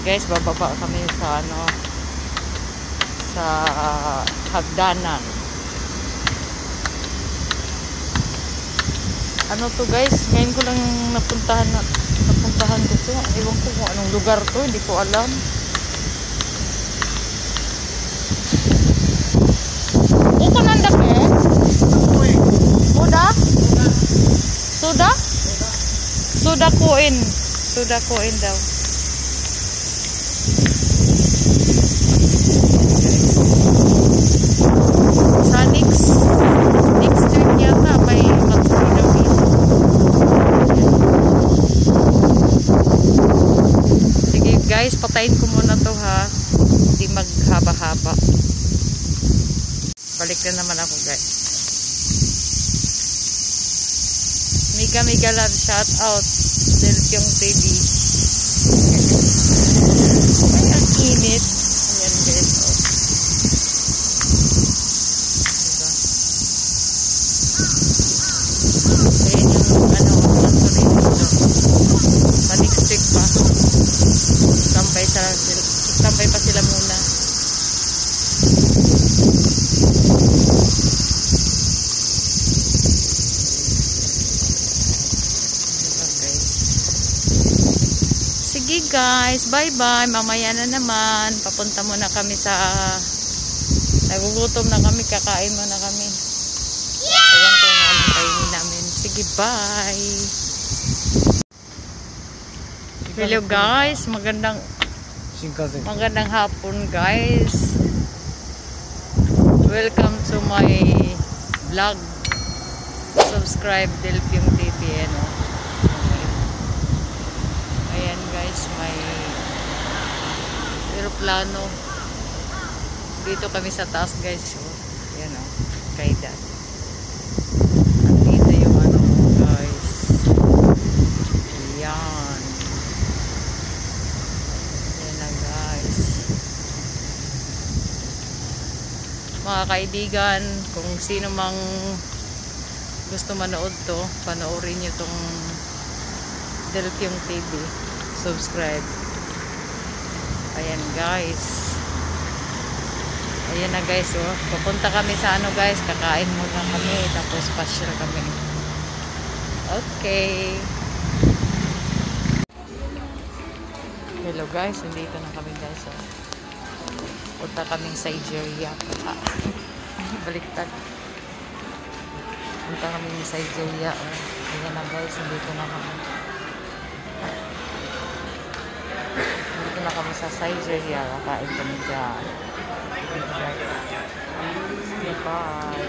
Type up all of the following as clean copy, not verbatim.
guys, bababa kami sa sa hagdanan. Ano to guys, ngayon ko lang napuntahan ko to. Ewan ko kung anong lugar to, hindi ko alam. Ito nanda ke? Muda? Sudah? Sudah kuin. Sudah kuin daw. Sa next street yata may magpapagawi. Sige guys, patayin ko muna to ha. Hindi maghaba-haba. Balik na naman ako guys. Mega love shout out Delpyong TV. Ay, ang init. Ayan guys. Diba? Ayan yung Manikstrik pa. Tambay pa sila muna. Sige guys, bye bye. Mamaya na naman. Papunta muna kami sa nagugutom na kami, kakain muna kami. Ayan ko nga ang kainin namin. Sige, bye. Hello guys, magandang hapon guys. Welcome to my vlog. Subscribe Delpyong TV, ano. Ayan guys, may aeroplano. Dito kami sa taas guys. So, ayan o, kaida. Dito yung ano guys. Ayan. Ayan na guys. Mga kaibigan, kung sino mang gusto manood to, panoorin nyo tong Delpyong TV. Subscribe. Ayan guys. Ayan na guys, oh. Papunta kami sa ano guys, kakain muna kami, tapos pasyal kami. Okay. Hello guys, nandito na kami guys, oh. Punta kaming sa Nigeria. Baliktad. Punta kami sa Nigeria, oh. Ayan na guys, nandito na kami. Dito na kami sa Nigeria, kakain kami dyan. Bye.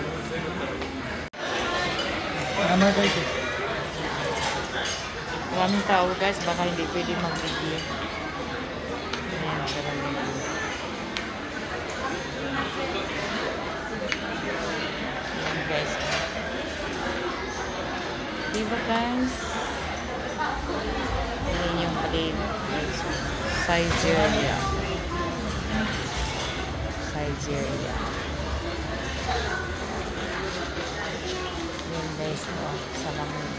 Maraming tao guys, baka hindi pwede mag-video. Ayan, maraming tao. Ayan guys. Diba guys? Ayan yung plane. Nigeria. Nigeria. Yan guys, oh, salamin.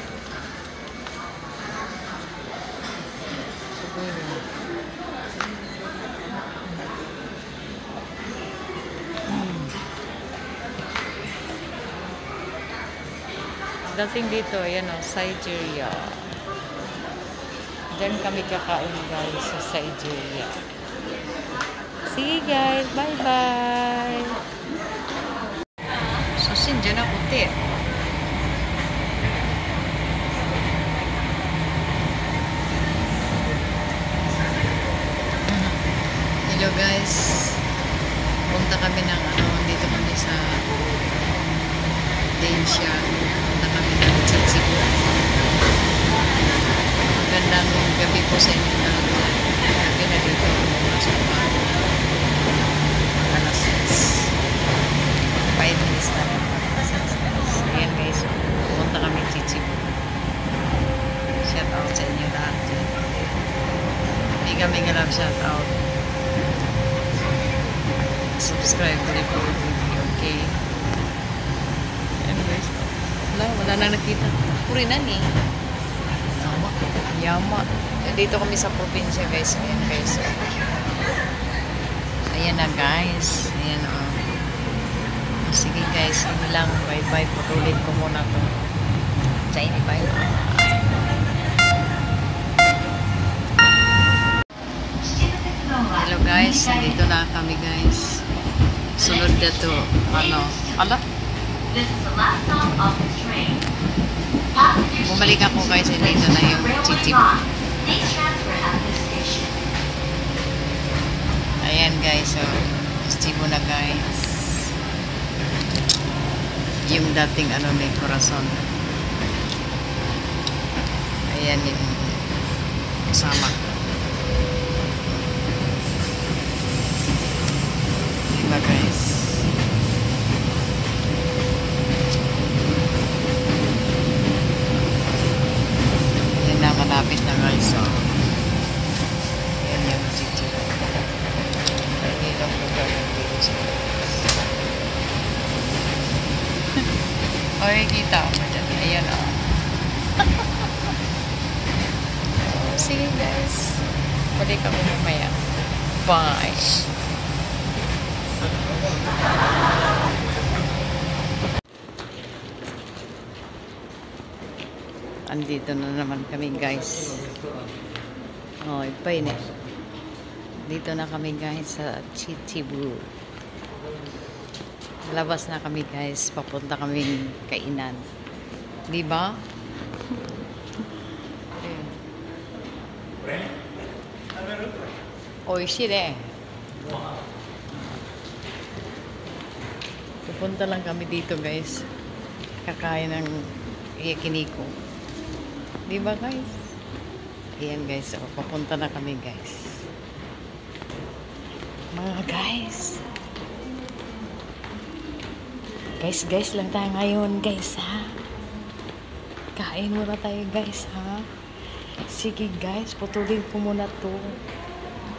Siguro. Dating dito, ayan o, Nigeria. Diyan kami kakain guys sa Nigeria. See you guys, bye bye. Susin dyan ang puti. Hello guys, punta kami ng dito kami sa Densya. Punta kami ng Chichibu. Magandang gabi po sa inyo lahat. Gabi na dito. Masok pa. Alas 6. 5 minutes na rin. Ayan guys. Punta kami Chichibu. Shout out sa inyo lahat. Hindi kami galap shout out. Subscribe to the video. Okay. Ayan guys. Wala na nakita. Kurinan eh. Yama. Nandito kami sa probinsya guys. Ayan guys. Ayan na guys. Ayan o. Sige guys. Yun lang. Bye bye. Patuloy ko muna to. Chinese bye bye. Hello guys. Nandito na kami guys. Sunod na to. Ano? Ala? Bumalik ako guys. Dito na yung chichip. Ayan guys, so Chibo na guys. Yung dating ano may corazon. Ayan yung kasama. Diba guys? Ayan na, malapit na guys. So, ayan yung Chibo. Oy, kita mo dyan. Ayan o. Sige guys. Balik kami mamaya. Bye. Andito na naman kami guys. Oh, ipain eh. Dito na kami guys sa Chichibu. Labas na kami guys. Papunta kaming kainan. Diba? Oishi de. Pupunta lang kami dito guys. Kakain ng yakiniko. Diba guys? Ayan guys. So, papunta na kami guys. Mga guys. Guys lang tayo ngayon guys ha. Kain muna tayo guys ha. Sige guys, putulin ko muna to.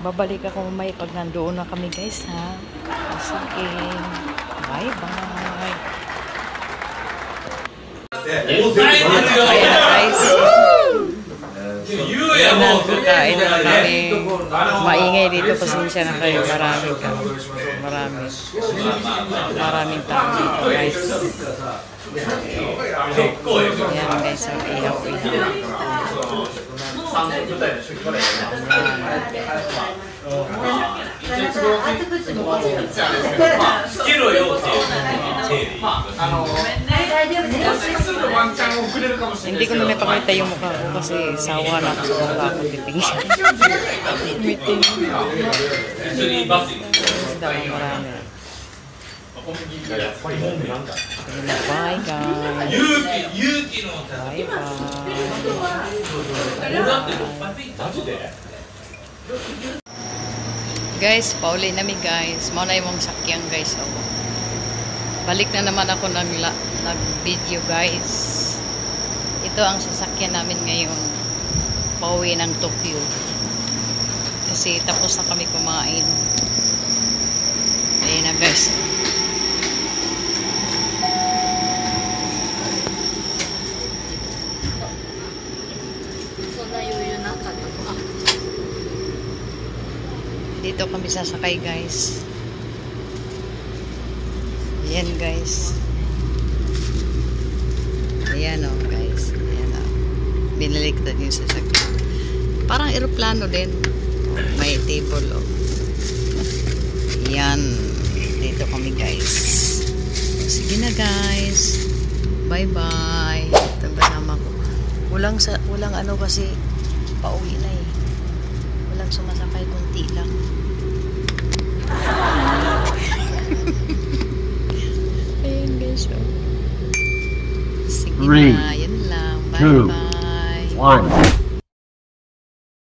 Babalik ako mamaya pag nandoon na kami guys ha. Sige. Bye bye. Ayan na guys. Ayan na, kakain na kami. Maingay dito, pasensya na kayo. Maraming tao dito guys. Ayan guys, so ihaw. Hindi ko na may pakita yung mukha ko kasi sawa na ako sa mukha ko titingin. Meeting. Marami. Bye guys. Bye. Guys, pauli namin guys. Mauna yung mong sakyang guys. Oh. Balik na naman ako nag-video guys. Ito ang sasakyan namin ngayon. Pauwi ng Tokyo. Kasi tapos na kami kumain. Ayan na guys. Dito kami sasakay guys. Ayan guys. Ayan o guys. Ayan o. Binaliktad yung sasakyan. Parang aeroplano din. May table o. Ayan. Dito kami guys. Sige na guys. Bye bye. Itong kasama ko. Walang ano kasi pauwi na eh. Walang sumasakay, kunti lang. Ayan guys. Sige na. Yan lang. Bye bye. 1